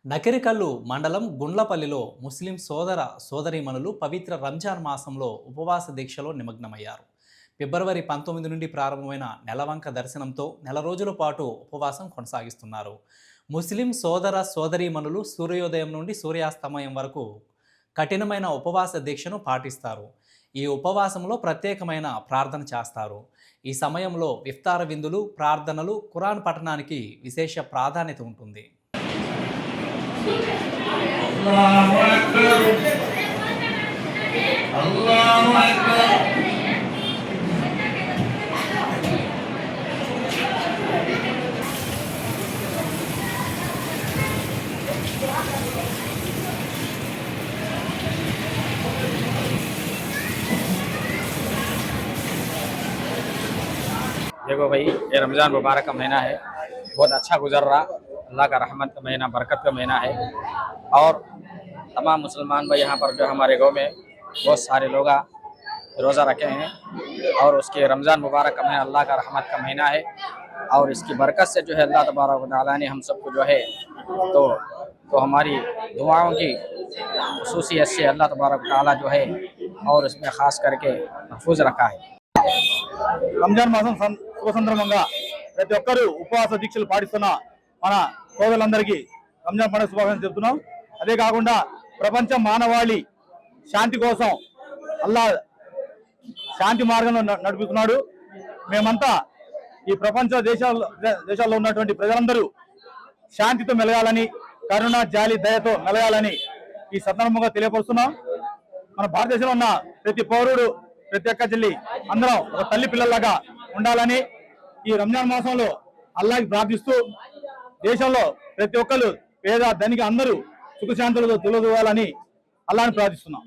నకిరికల్లు మండలం గుండ్లపల్లిలో ముస్లిం సోదర సోదరీమణులు పవిత్ర రంజాన్ మాసంలో ఉపవాస దీక్షలో నిమగ్నమయ్యారు. ఫిబ్రవరి 19 నుండి ప్రారంభమైన నెలవంక దర్శనంతో నెల రోజుల పాటు ఉపవాసం కొనసాగిస్తున్నారు. ముస్లిం సోదర సోదరీమణులు సూర్యోదయం నుండి సూర్యాస్తమయం వరకు కఠినమైన ఉపవాస దీక్షను పాటిస్తారు. ఈ ఉపవాసంలో ప్రత్యేకమైన ప్రార్థన చేస్తారు. ఈ సమయంలో ఇఫ్తార విందులు, ప్రార్థనలు, ఖురాన్ పఠనానికి విశేష ప్రాధాన్యత ఉంటుంది. Allahu Akbar, Allahu Akbar. देखो भाई, ये रमज़ान मुबारक का महीना है, बहुत अच्छा गुजर रहा। अल्लाह का रहमत का महीना, बरकत का महीना है। और तमाम मुसलमान भाई यहाँ पर जो हमारे गांव में बहुत सारे लोग रोज़ा रखे हैं। और उसके रमज़ान मुबारक का महीना अल्लाह का रहमत का महीना है। और इसकी बरकत से जो है अल्लाह तबारक व तआला ने हम सबको जो है तो हमारी दुआओं की खुसूसियत से अल्लाह तबारक व तआला जो है और इसमें ख़ास करके महफूज रखा है। రంజాన్ మాసం శుభ సందర్భంగా ప్రతి ఒక్కరూ ఉపవాస దీక్షలు పాటిస్తున్న మన సోదరులందరికీ రంజాన్ పండుగ శుభాకాంక్షలు చెప్తున్నాం. అదే కాకుండా ప్రపంచ మానవాళి శాంతి కోసం అల్లా శాంతి మార్గంలో నడుపుతున్నాడు. మేమంతా ఈ ప్రపంచ దేశాల్లో ఉన్నటువంటి ప్రజలందరూ శాంతితో మెలగాలని, కరుణ, జాలి, దయతో మెలగాలని ఈ సందర్భంగా తెలియపరుస్తున్నాం. మన భారతదేశంలో ఉన్న ప్రతి పౌరుడు, ప్రతి ఒక్క చెల్లి అందరం ఒక తల్లి పిల్లల్లాగా ఉండాలని ఈ రంజాన్ మాసంలో అల్లాహ్కి ప్రార్థిస్తూ దేశంలో ప్రతి ఒక్కరు పేద ధనిక అందరూ సుఖశాంతులతో తొలగవాలని అల్లాహ్ని ప్రార్థిస్తున్నాం.